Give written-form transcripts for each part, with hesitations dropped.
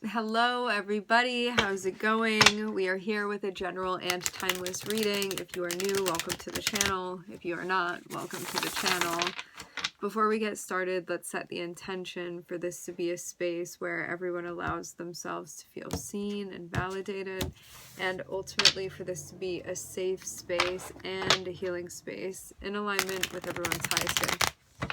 Hello everybody, how's it going? We are here with a general and timeless reading. If you are new, welcome to the channel. If you are not, welcome to the channel. Before we get started, let's set the intention for this to be a space where everyone allows themselves to feel seen and validated, and ultimately for this to be a safe space and a healing space in alignment with everyone's highest good.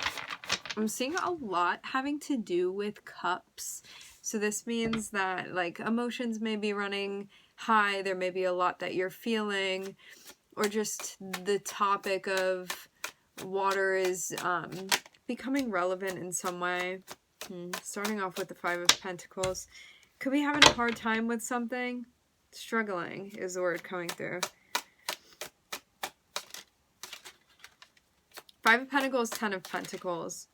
I'm seeing a lot having to do with cups. So this means that like emotions may be running high, there may be a lot that you're feeling, or just the topic of water is becoming relevant in some way. Starting off with the Five of Pentacles. Could be having a hard time with something. Struggling is the word coming through. Five of Pentacles, Ten of Pentacles.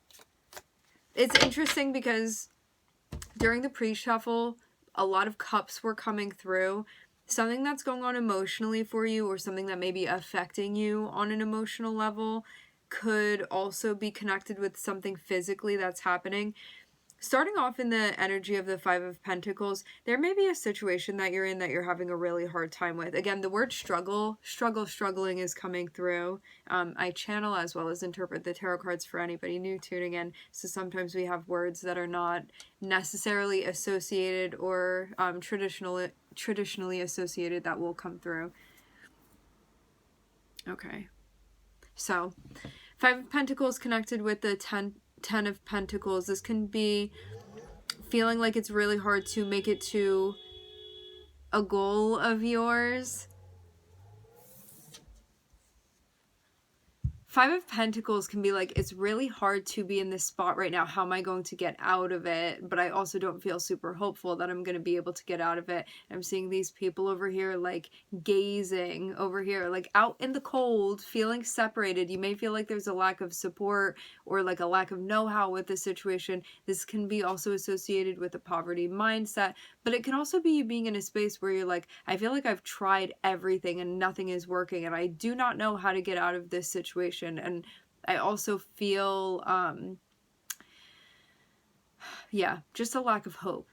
It's interesting because during the pre-shuffle, a lot of cups were coming through. Something that's going on emotionally for you, or something that may be affecting you on an emotional level, could also be connected with something physically that's happening. Starting off in the energy of the Five of Pentacles, there may be a situation that you're in that you're having a really hard time with. Again, the word struggling is coming through. I channel as well as interpret the tarot cards for anybody new tuning in. So sometimes we have words that are not necessarily associated or traditionally associated that will come through. Okay. So, Five of Pentacles connected with the Ten of Pentacles. This can be feeling like it's really hard to make it to a goal of yours. Five of Pentacles can be like, it's really hard to be in this spot right now. How am I going to get out of it? But I also don't feel super hopeful that I'm going to be able to get out of it. I'm seeing these people over here like gazing over here, like out in the cold, feeling separated. You may feel like there's a lack of support or like a lack of know-how with the situation. This can be also associated with a poverty mindset, but it can also be you being in a space where you're like, I feel like I've tried everything and nothing is working, and I do not know how to get out of this situation. And I also feel, just a lack of hope.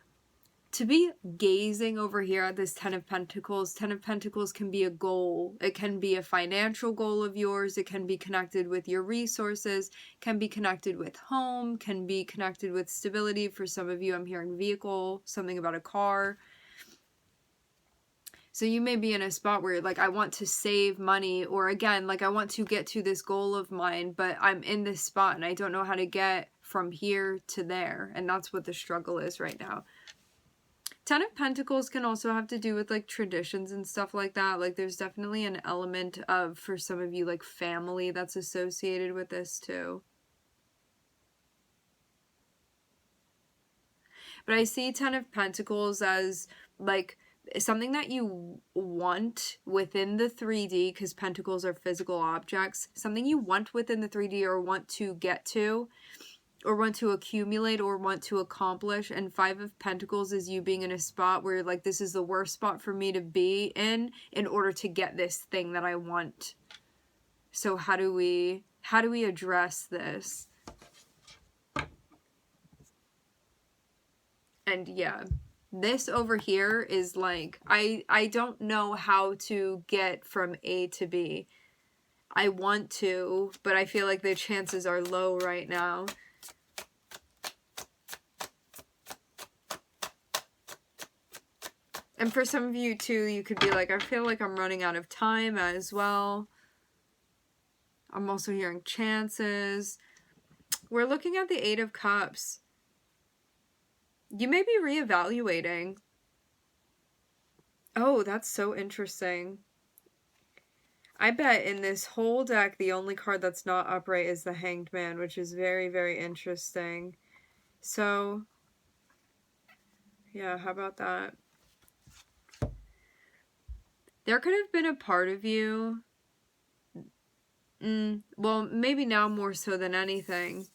To be gazing over here at this Ten of Pentacles can be a goal. It can be a financial goal of yours. It can be connected with your resources, can be connected with home, can be connected with stability. For some of you, I'm hearing vehicle, something about a car. So you may be in a spot where you're like, I want to save money, or again, like I want to get to this goal of mine, but I'm in this spot and I don't know how to get from here to there. And that's what the struggle is right now. Ten of Pentacles can also have to do with like traditions and stuff like that. Like there's definitely an element of, for some of you, like family that's associated with this too. But I see Ten of Pentacles as like something that you want within the 3D, because pentacles are physical objects, something you want within the 3D or want to get to, or want to accumulate, or want to accomplish. And Five of Pentacles is you being in a spot where you're like, this is the worst spot for me to be in order to get this thing that I want. So how do we address this? And yeah, this over here is like, I don't know how to get from A to B. I want to, but I feel like the chances are low right now. And for some of you too, you could be like, I feel like I'm running out of time as well. I'm also hearing chances. We're looking at the Eight of Cups. You may be reevaluating. Oh, that's so interesting. I bet in this whole deck, the only card that's not upright is the Hanged Man, which is very, very interesting. So, yeah, how about that? There could have been a part of you, well, maybe now more so than anything,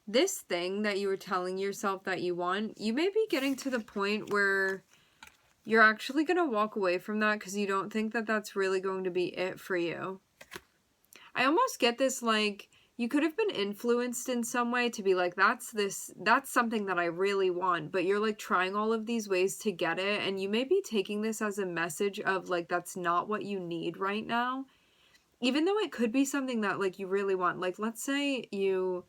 this thing that you were telling yourself that you want, you may be getting to the point where you're actually going to walk away from that because you don't think that that's really going to be it for you. I almost get this like you could have been influenced in some way to be like, that's something that I really want, but you're like trying all of these ways to get it, and you may be taking this as a message of like, that's not what you need right now, even though it could be something that like you really want. Like, let's say you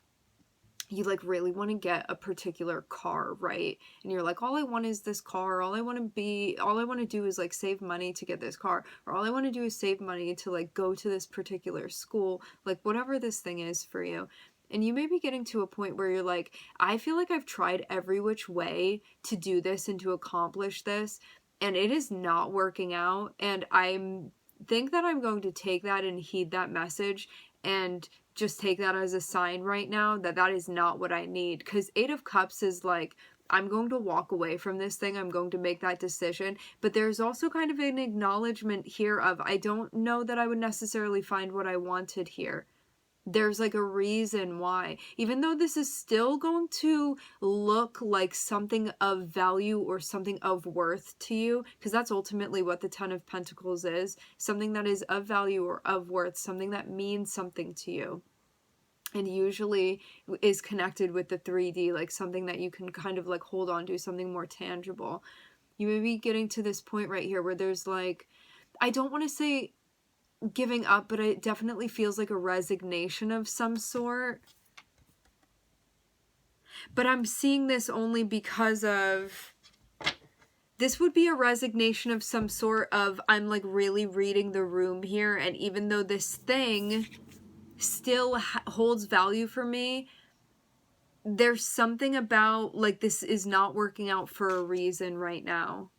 like really want to get a particular car, right? And you're like, all I want is this car. All I want to do is like save money to get this car, or all I want to do is save money to like go to this particular school, like whatever this thing is for you. And you may be getting to a point where you're like, I feel like I've tried every which way to do this and to accomplish this, and it is not working out. And think that I'm going to take that and heed that message and just take that as a sign right now that that is not what I need. Because 8 of Cups is like, I'm going to walk away from this thing. I'm going to make that decision. But there's also kind of an acknowledgement here of, I don't know that I would necessarily find what I wanted here. There's like a reason why, even though this is still going to look like something of value or something of worth to you, because that's ultimately what the 10 of Pentacles is, something that is of value or of worth, something that means something to you, and usually is connected with the 3D, like something that you can kind of like hold on to, something more tangible. You may be getting to this point right here where there's like, I don't want to say giving up, but it definitely feels like a resignation of some sort. But I'm seeing this only because of, this would be a resignation of some sort of, I'm like really reading the room here, and even though this thing still holds value for me, there's something about like this is not working out for a reason right now.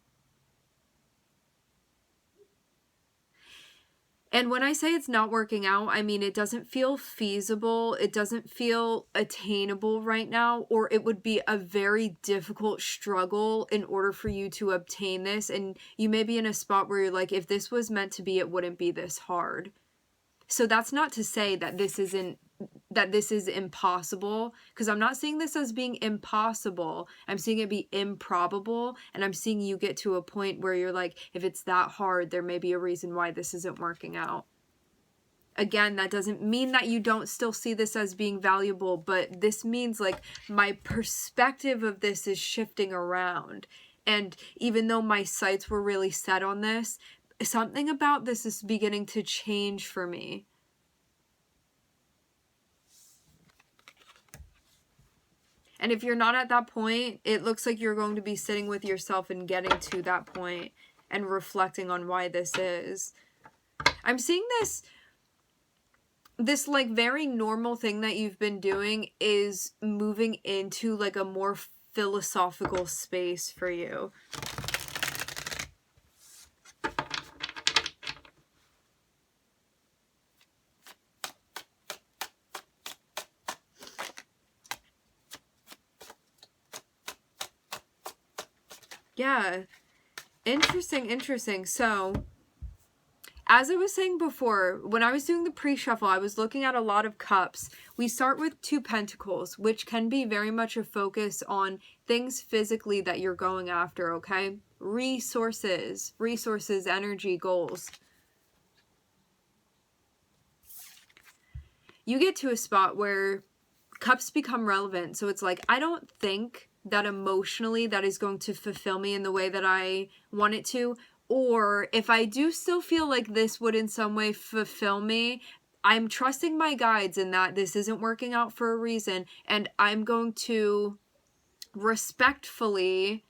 And when I say it's not working out, I mean it doesn't feel feasible, it doesn't feel attainable right now, or it would be a very difficult struggle in order for you to obtain this. And you may be in a spot where you're like, if this was meant to be, it wouldn't be this hard. So that's not to say that this is impossible, because I'm not seeing this as being impossible. I'm seeing it be improbable, and I'm seeing you get to a point where you're like, if it's that hard, there may be a reason why this isn't working out. Again, that doesn't mean that you don't still see this as being valuable, but this means like my perspective of this is shifting around. And even though my sights were really set on this, something about this is beginning to change for me. And if you're not at that point, it looks like you're going to be sitting with yourself and getting to that point and reflecting on why this is. I'm seeing this like very normal thing that you've been doing is moving into like a more philosophical space for you. Yeah, interesting. So, as I was saying before, when I was doing the pre-shuffle, I was looking at a lot of cups. We start with 2 pentacles, which can be very much a focus on things physically that you're going after, okay? Resources, energy, goals. You get to a spot where cups become relevant. So it's like, I don't think that emotionally that is going to fulfill me in the way that I want it to. Or if I do still feel like this would in some way fulfill me, I'm trusting my guides in that this isn't working out for a reason. And I'm going to respectfully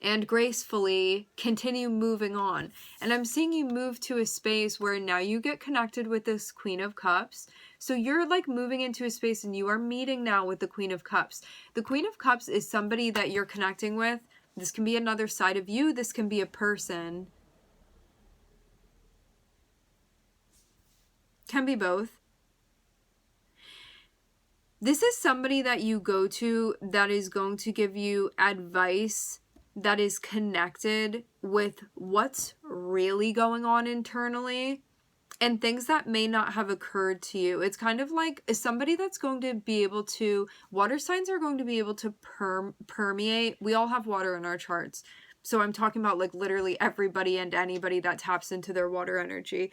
and gracefully continue moving on. And I'm seeing you move to a space where now you get connected with this Queen of Cups. So you're like moving into a space and you are meeting now with the Queen of Cups. The Queen of Cups is somebody that you're connecting with. This can be another side of you. This can be a person. Can be both. This is somebody that you go to that is going to give you advice that is connected with what's really going on internally and things that may not have occurred to you. It's kind of like somebody that's going to be able to, water signs are going to be able to permeate. We all have water in our charts. So I'm talking about like literally everybody and anybody that taps into their water energy.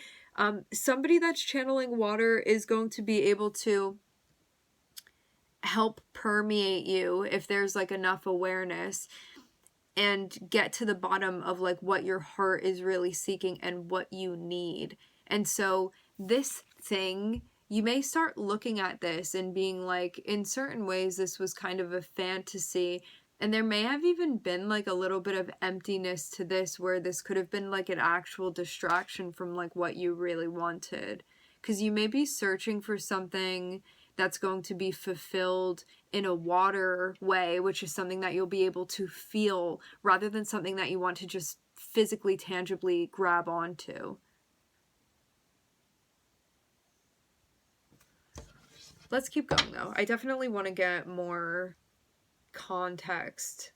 Somebody that's channeling water is going to be able to help permeate you if there's like enough awareness, and get to the bottom of like what your heart is really seeking and what you need. And so this thing, you may start looking at this and being like, in certain ways, this was kind of a fantasy. And there may have even been like a little bit of emptiness to this, where this could have been like an actual distraction from like what you really wanted. Because you may be searching for something that's going to be fulfilled in a water way, which is something that you'll be able to feel rather than something that you want to just physically, tangibly grab onto. Let's keep going though. I definitely want to get more context.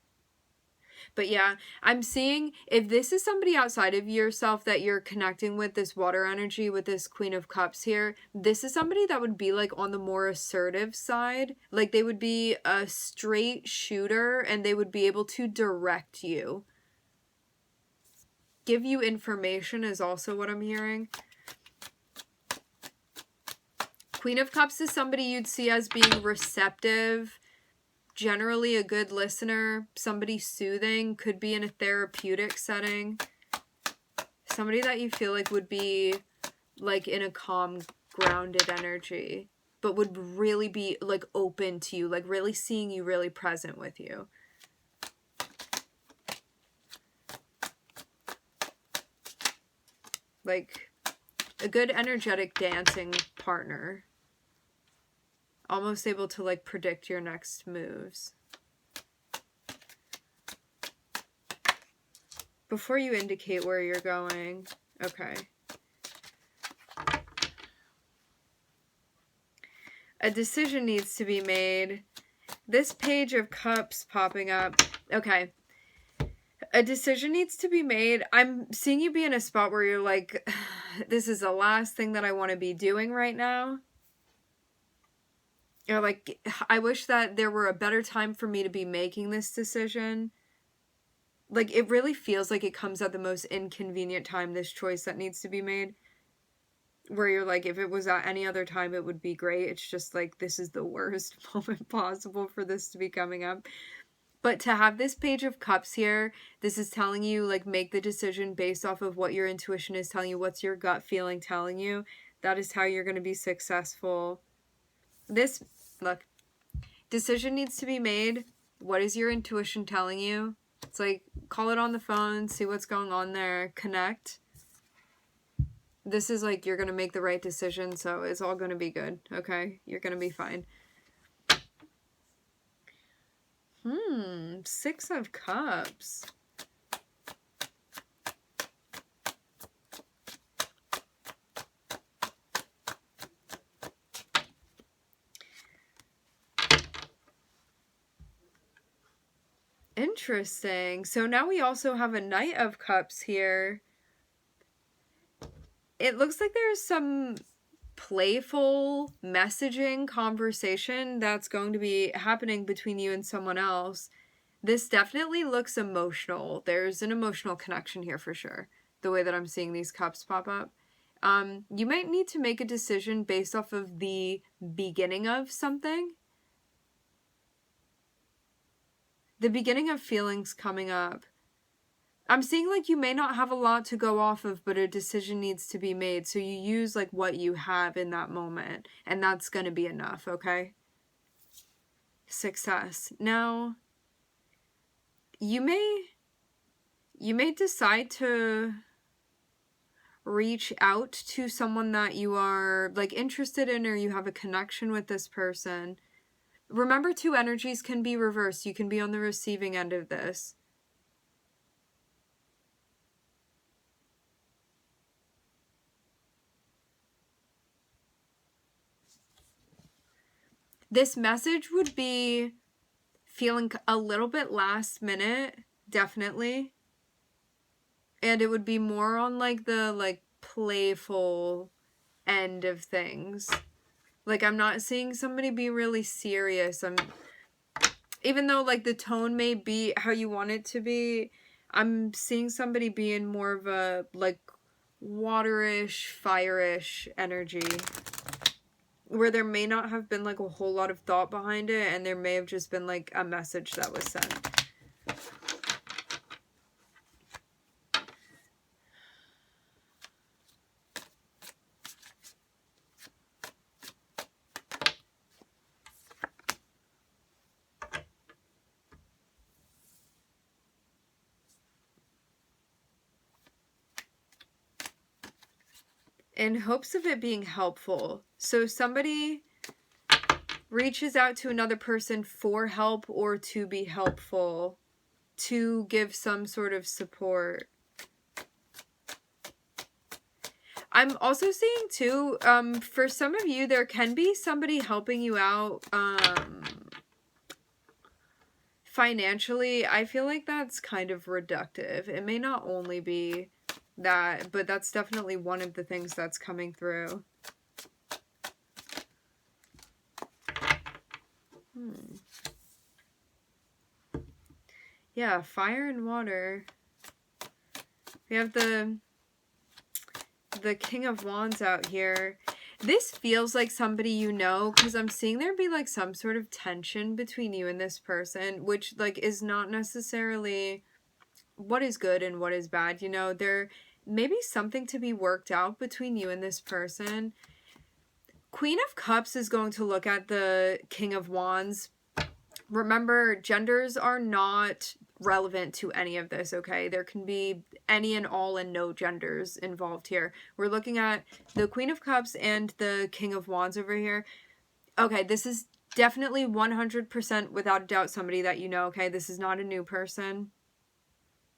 But yeah, I'm seeing if this is somebody outside of yourself that you're connecting with, this water energy, with this Queen of Cups here, this is somebody that would be like on the more assertive side. Like they would be a straight shooter and they would be able to direct you. Give you information is also what I'm hearing. Queen of Cups is somebody you'd see as being receptive, generally a good listener, somebody soothing, could be in a therapeutic setting. Somebody that you feel like would be like in a calm, grounded energy, but would really be like open to you, like really seeing you, really present with you. Like a good energetic dancing partner. Almost able to like predict your next moves. Before you indicate where you're going. Okay. A decision needs to be made. This Page of Cups popping up. Okay. A decision needs to be made. I'm seeing you be in a spot where you're like, this is the last thing that I want to be doing right now. You're like, I wish that there were a better time for me to be making this decision. Like, it really feels like it comes at the most inconvenient time, this choice that needs to be made. Where you're like, if it was at any other time, it would be great. It's just like, this is the worst moment possible for this to be coming up. But to have this Page of Cups here, this is telling you, like, make the decision based off of what your intuition is telling you, what's your gut feeling telling you. That is how you're going to be successful. This, look, decision needs to be made. What is your intuition telling you? It's like, call it on the phone, see what's going on there, connect. This is like, you're going to make the right decision, so it's all going to be good, okay? You're going to be fine. Six of Cups. Interesting. So now we also have a Knight of Cups here. It looks like there's some playful messaging conversation that's going to be happening between you and someone else. This definitely looks emotional. There's an emotional connection here for sure. The way that I'm seeing these cups pop up. You might need to make a decision based off of the beginning of something. The beginning of feelings coming up. I'm seeing like you may not have a lot to go off of, but a decision needs to be made. So you use like what you have in that moment, and that's going to be enough, okay? Success. Now, you may decide to reach out to someone that you are like interested in, or you have a connection with this person. Remember, two energies can be reversed. You can be on the receiving end of this. This message would be feeling a little bit last minute, definitely. And it would be more on like the like playful end of things. Like, I'm not seeing somebody be really serious. Even though like the tone may be how you want it to be, I'm seeing somebody being more of a, like, waterish, fire-ish energy, where there may not have been, like, a whole lot of thought behind it, and there may have just been, like, a message that was sent. In hopes of it being helpful. So somebody reaches out to another person for help or to be helpful, to give some sort of support. I'm also seeing too, for some of you, there can be somebody helping you out financially. I feel like that's kind of reductive. It may not only be that, but that's definitely one of the things that's coming through. Yeah, fire and water. We have the King of Wands out here. This feels like somebody you know, because I'm seeing there be like some sort of tension between you and this person, which like is not necessarily what is good and what is bad. You know, there may be something to be worked out between you and this person. Queen of Cups is going to look at the King of Wands. Remember, genders are not relevant to any of this, okay? There can be any and all and no genders involved here. We're looking at the Queen of Cups and the King of Wands over here. Okay, this is definitely 100% without a doubt somebody that you know, okay? This is not a new person.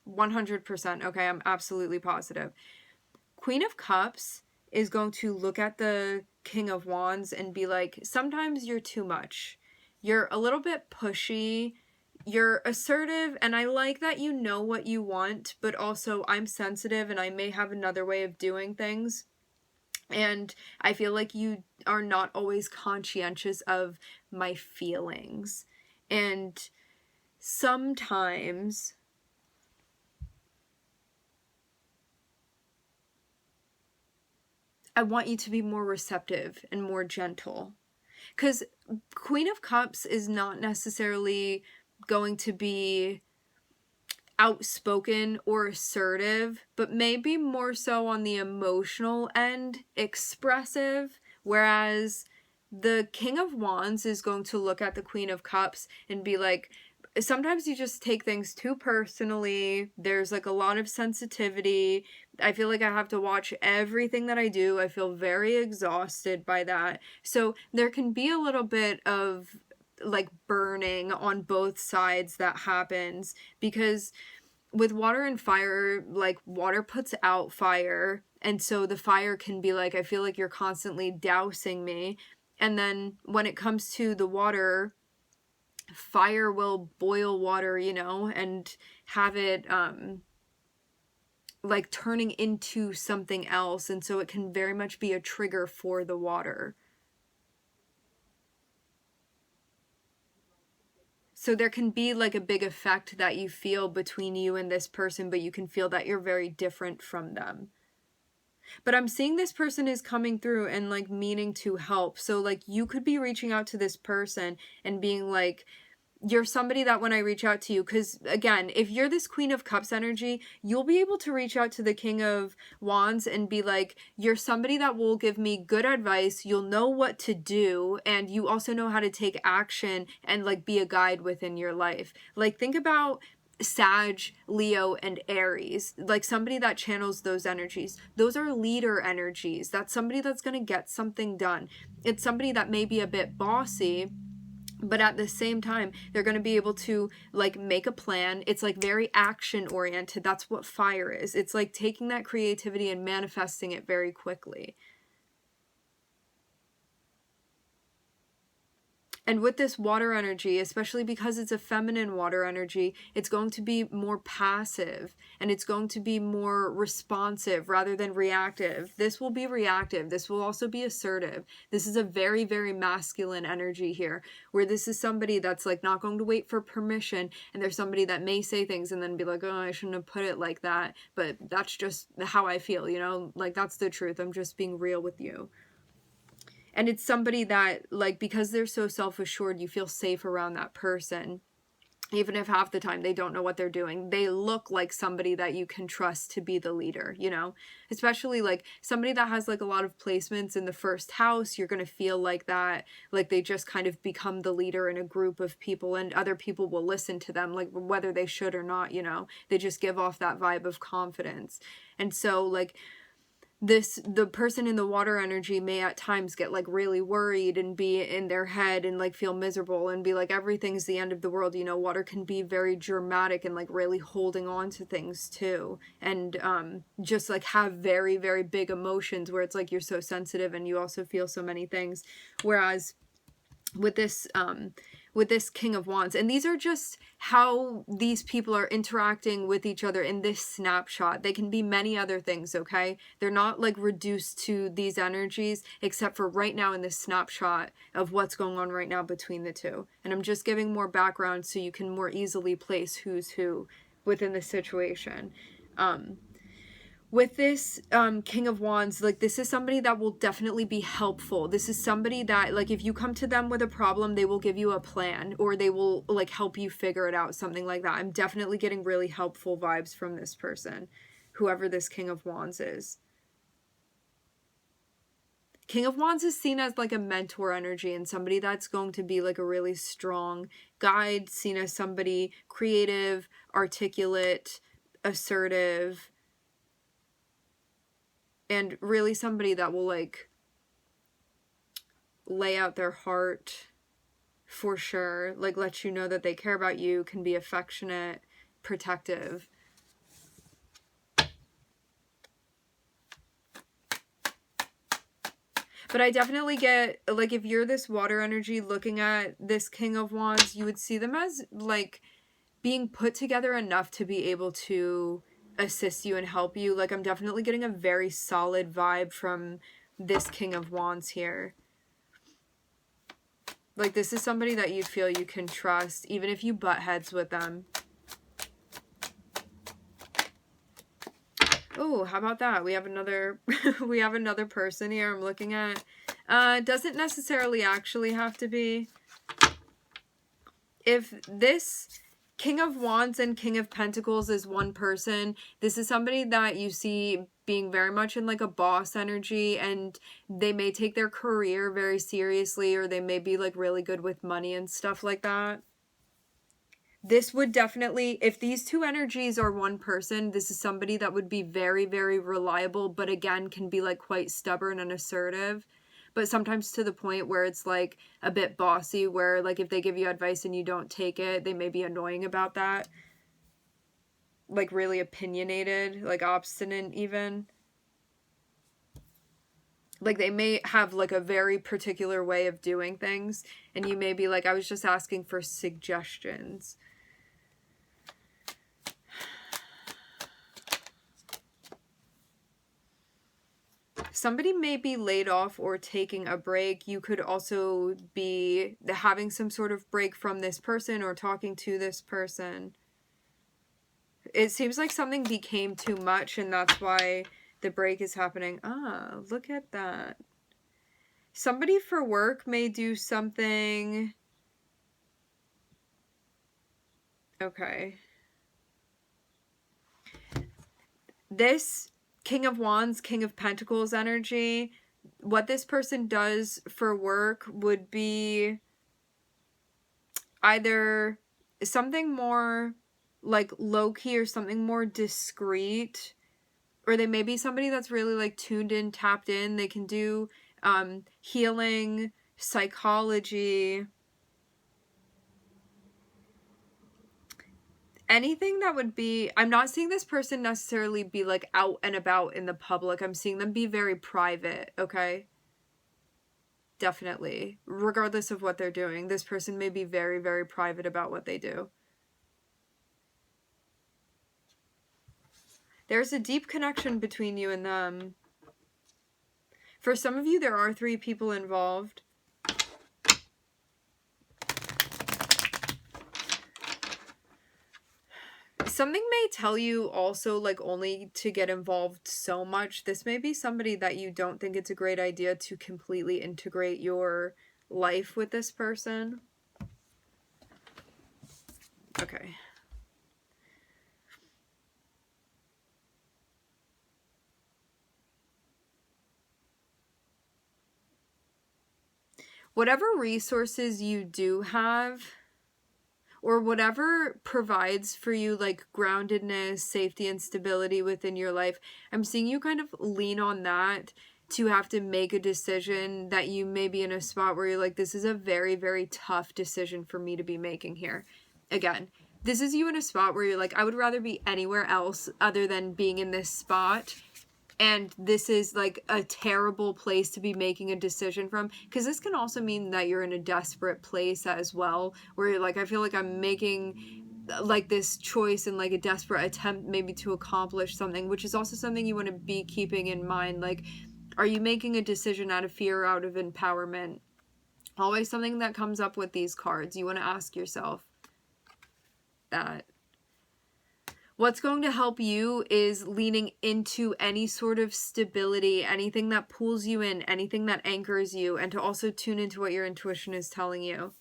100%, okay? I'm absolutely positive. Queen of Cups is going to look at the King of Wands and be like, sometimes you're too much. You're a little bit pushy. You're assertive, and I like that you know what you want, but also I'm sensitive and I may have another way of doing things. And I feel like you are not always conscientious of my feelings. And sometimes I want you to be more receptive and more gentle. Because Queen of Cups is not necessarily going to be outspoken or assertive, but maybe more so on the emotional end, expressive, whereas the King of Wands is going to look at the Queen of Cups and be like, sometimes you just take things too personally. There's like a lot of sensitivity. I feel like I have to watch everything that I do. I feel very exhausted by that. So there can be a little bit of like burning on both sides that happens, because with water and fire, like water puts out fire, and so the fire can be like, I feel like you're constantly dousing me. And then when it comes to the water, fire will boil water, you know, and have it like turning into something else, and so it can very much be a trigger for the water. So there can be like a big effect that you feel between you and this person, but you can feel that you're very different from them. But I'm seeing this person is coming through and like meaning to help. So like you could be reaching out to this person and being like, you're somebody that when I reach out to you, because again, if you're this Queen of Cups energy, you'll be able to reach out to the King of Wands and be like, you're somebody that will give me good advice, you'll know what to do, and you also know how to take action and like be a guide within your life. Like think about Sag, Leo, and Aries, like somebody that channels those energies. Those are leader energies. That's somebody that's going to get something done. It's somebody that may be a bit bossy, but at the same time, they're going to be able to like make a plan. It's like very action oriented. That's what fire is. It's like taking that creativity and manifesting it very quickly. And with this water energy, especially because it's a feminine water energy, it's going to be more passive and it's going to be more responsive rather than reactive. This will be reactive. This will also be assertive. This is a very, very masculine energy here, where this is somebody that's like not going to wait for permission, and there's somebody that may say things and then be like, oh, I shouldn't have put it like that, but that's just how I feel, you know, like that's the truth. I'm just being real with you. And it's somebody that, like, because they're so self-assured, you feel safe around that person. Even if half the time they don't know what they're doing, they look like somebody that you can trust to be the leader, you know? Especially, like, somebody that has, like, a lot of placements in the first house, you're going to feel like that, like, they just kind of become the leader in a group of people, and other people will listen to them, like, whether they should or not, you know? They just give off that vibe of confidence. And so, like, the person in the water energy may at times get like really worried and be in their head and like feel miserable and be like everything's the end of the world, you know. Water can be very dramatic and like really holding on to things too, and just like have very, very big emotions where it's like you're so sensitive and you also feel so many things. Whereas with this King of Wands, and these are just how these people are interacting with each other in this snapshot. They can be many other things, okay? They're not like reduced to these energies, except for right now in this snapshot of what's going on right now between the two. And I'm just giving more background so you can more easily place who's who within the situation. With this King of Wands, like, this is somebody that will definitely be helpful. This is somebody that, like, if you come to them with a problem, they will give you a plan, or they will, like, help you figure it out, something like that. I'm definitely getting really helpful vibes from this person, whoever this King of Wands is. King of Wands is seen as, like, a mentor energy and somebody that's going to be, like, a really strong guide, seen as somebody creative, articulate, assertive, and really somebody that will, like, lay out their heart for sure. Like, let you know that they care about you, can be affectionate, protective. But I definitely get, like, if you're this water energy looking at this King of Wands, you would see them as, like, being put together enough to be able to assist you and help you. Like, I'm definitely getting a very solid vibe from this King of Wands here. Like, this is somebody that you feel you can trust, even if you butt heads with them. Oh, how about that? We have another we have another person here I'm looking at. Doesn't necessarily actually have to be. If this King of Wands and King of Pentacles is one person, this is somebody that you see being very much in like a boss energy, and they may take their career very seriously, or they may be like really good with money and stuff like that. This would definitely, if these two energies are one person, this is somebody that would be very, very reliable, but again, can be like quite stubborn and assertive, but sometimes to the point where it's like a bit bossy, where like if they give you advice and you don't take it, they may be annoying about that. Like really opinionated, like obstinate even. Like they may have like a very particular way of doing things, and you may be like, I was just asking for suggestions. Somebody may be laid off or taking a break. You could also be having some sort of break from this person or talking to this person. It seems like something became too much, and that's why the break is happening. Ah, look at that. Somebody for work may do something. Okay. This King of Wands, King of Pentacles energy, what this person does for work would be either something more like low-key or something more discreet, or they may be somebody that's really like tuned in, tapped in. They can do healing, psychology, anything that would be, I'm not seeing this person necessarily be like out and about in the public. I'm seeing them be very private, okay? definitely. Regardless of what they're doing, this person may be very, very private about what they do. There's a deep connection between you and them. For some of you, there are 3 people involved. Something may tell you also, like, only to get involved so much. This may be somebody that you don't think it's a great idea to completely integrate your life with this person. Okay. Whatever resources you do have, or whatever provides for you, like, groundedness, safety, and stability within your life, I'm seeing you kind of lean on that to have to make a decision that you may be in a spot where you're like, this is a very, very tough decision for me to be making here. Again, this is you in a spot where you're like, I would rather be anywhere else other than being in this spot. And this is like a terrible place to be making a decision from, because this can also mean that you're in a desperate place as well, where you're like, I feel like I'm making like this choice and like a desperate attempt maybe to accomplish something, which is also something you want to be keeping in mind. Like, are you making a decision out of fear or out of empowerment? Always something that comes up with these cards. You want to ask yourself that. What's going to help you is leaning into any sort of stability, anything that pulls you in, anything that anchors you, and to also tune into what your intuition is telling you.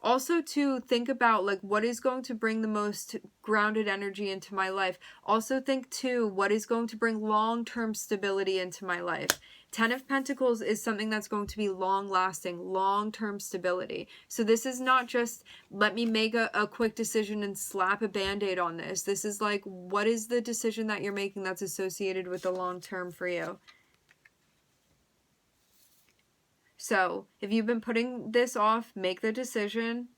Also to think about, like, what is going to bring the most grounded energy into my life. Also think too, what is going to bring long-term stability into my life. 10 of Pentacles is something that's going to be long-lasting, long-term stability. So this is not just, let me make a quick decision and slap a band-aid on this. This is like, what is the decision that you're making that's associated with the long-term for you? So if you've been putting this off, make the decision.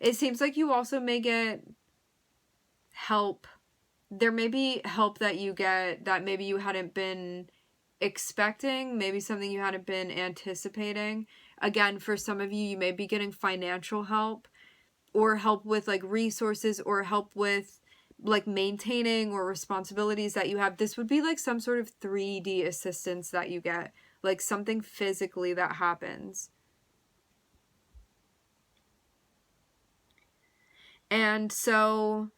It seems like you also may get help. There may be help that you get that maybe you hadn't been expecting, maybe something you hadn't been anticipating. Again, for some of you, you may be getting financial help, or help with like resources, or help with like maintaining or responsibilities that you have. This would be like some sort of 3D assistance that you get, like something physically that happens. And so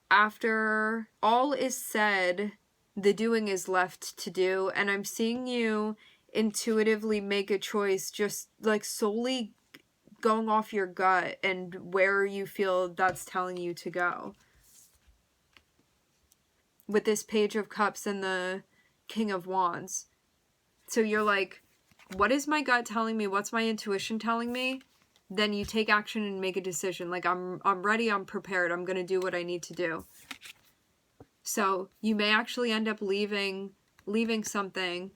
after all is said, the doing is left to do. And I'm seeing you intuitively make a choice, just like solely going off your gut and where you feel that's telling you to go. With this Page of Cups and the King of Wands. So you're like, what is my gut telling me? What's my intuition telling me? Then you take action and make a decision. Like, I'm ready, I'm prepared, I'm going to do what I need to do. So you may actually end up leaving something.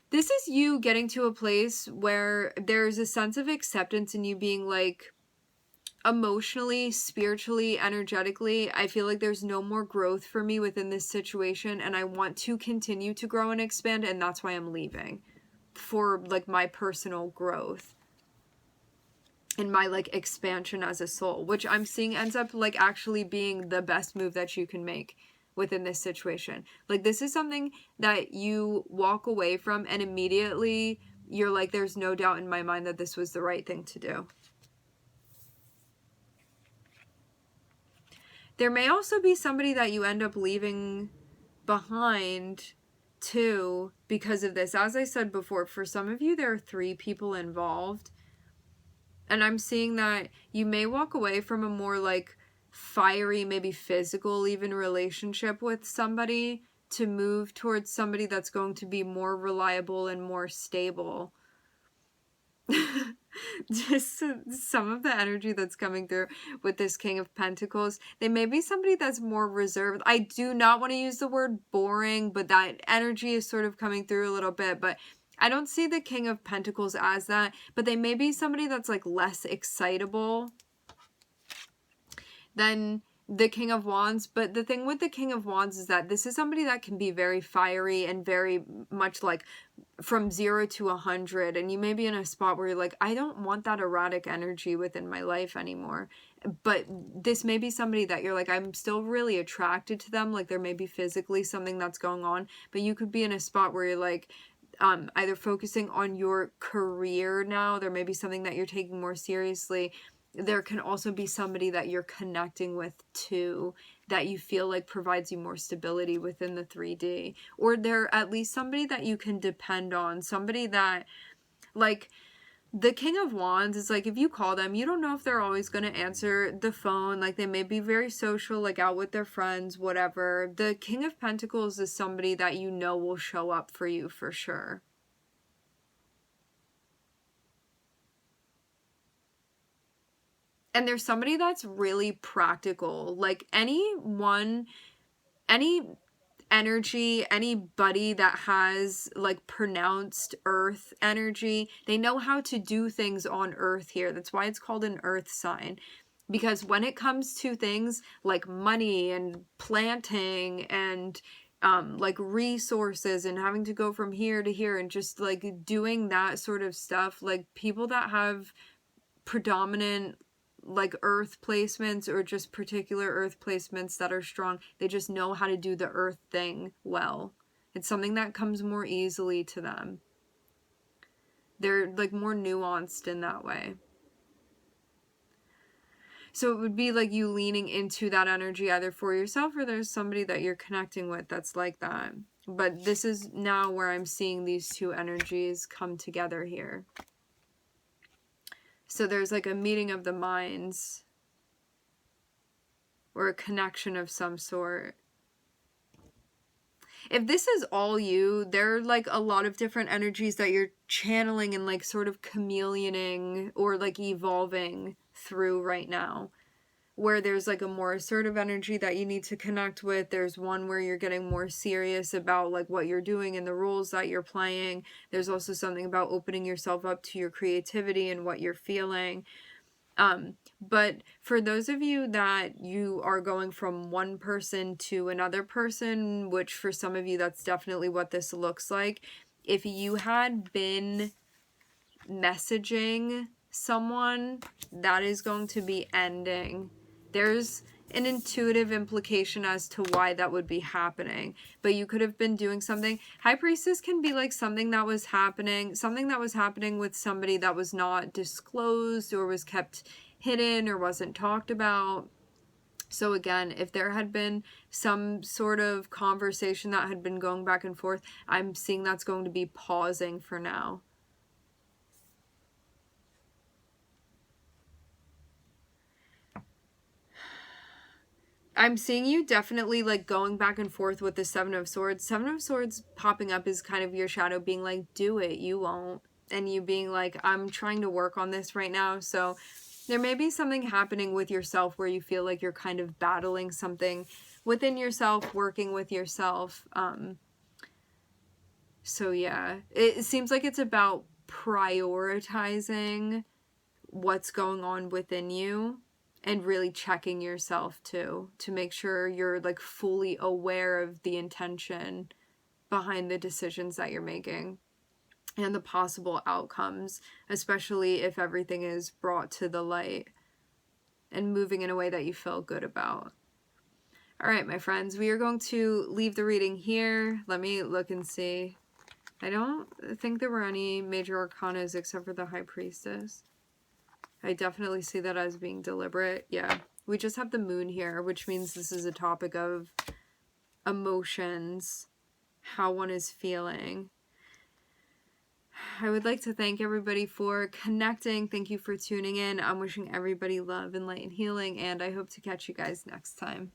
This is you getting to a place where there's a sense of acceptance in you being like, emotionally, spiritually, energetically, I feel like there's no more growth for me within this situation, and I want to continue to grow and expand, and that's why I'm leaving. For like my personal growth and my like expansion as a soul, which I'm seeing ends up like actually being the best move that you can make within this situation. Like, this is something that you walk away from and immediately you're like, there's no doubt in my mind that this was the right thing to do. There may also be somebody that you end up leaving behind too because of this. As I said before, for some of you, there are 3 people involved. And I'm seeing that you may walk away from a more like fiery, maybe physical even relationship with somebody to move towards somebody that's going to be more reliable and more stable. Just some of the energy that's coming through with this King of Pentacles. They may be somebody that's more reserved. I do not want to use the word boring, but that energy is sort of coming through a little bit. But I don't see the King of Pentacles as that. But they may be somebody that's like less excitable than the King of Wands. But the thing with the King of Wands is that this is somebody that can be very fiery and very much like from 0 to 100. And you may be in a spot where you're like, I don't want that erratic energy within my life anymore. But this may be somebody that you're like, I'm still really attracted to them. Like there may be physically something that's going on, but you could be in a spot where you're like, either focusing on your career now. There may be something that you're taking more seriously. There can also be somebody that you're connecting with too, that you feel like provides you more stability within the 3D. Or they're at least somebody that you can depend on. Somebody that, like, the King of Wands is like, if you call them, you don't know if they're always going to answer the phone. Like, they may be very social, like out with their friends, whatever. The King of Pentacles is somebody that you know will show up for you for sure. And there's somebody that's really practical. Like, any energy, anybody that has like pronounced earth energy, they know how to do things on earth here. That's why it's called an earth sign. Because when it comes to things like money and planting and like resources and having to go from here to here and just like doing that sort of stuff, like people that have predominant like earth placements or just particular earth placements that are strong, they just know how to do the earth thing well. It's something that comes more easily to them. They're like more nuanced in that way. So it would be like you leaning into that energy either for yourself or there's somebody that you're connecting with that's like that. But this is now where I'm seeing these two energies come together here. So there's like a meeting of the minds or a connection of some sort. If this is all you, there are like a lot of different energies that you're channeling and like sort of chameleoning or like evolving through right now. Where there's like a more assertive energy that you need to connect with. There's one where you're getting more serious about like what you're doing and the roles that you're playing. There's also something about opening yourself up to your creativity and what you're feeling. But for those of you that you are going from one person to another person, which for some of you, that's definitely what this looks like. If you had been messaging someone, that is going to be ending. There's an intuitive implication as to why that would be happening, but you could have been doing something. High Priestess can be like something that was happening with somebody that was not disclosed or was kept hidden or wasn't talked about. So again, if there had been some sort of conversation that had been going back and forth, I'm seeing that's going to be pausing for now. I'm seeing you definitely like going back and forth with the Seven of Swords. Seven of Swords popping up is kind of your shadow being like, do it, you won't. And you being like, I'm trying to work on this right now. So there may be something happening with yourself where you feel like you're kind of battling something within yourself, working with yourself. So yeah, it seems like it's about prioritizing what's going on within you. And really checking yourself too, to make sure you're like fully aware of the intention behind the decisions that you're making and the possible outcomes, especially if everything is brought to the light and moving in a way that you feel good about. All right, my friends, we are going to leave the reading here. Let me look and see. I don't think there were any major arcanas except for the High Priestess. I definitely see that as being deliberate. Yeah, we just have the moon here, which means this is a topic of emotions, how one is feeling. I would like to thank everybody for connecting. Thank you for tuning in. I'm wishing everybody love and light and healing, and I hope to catch you guys next time.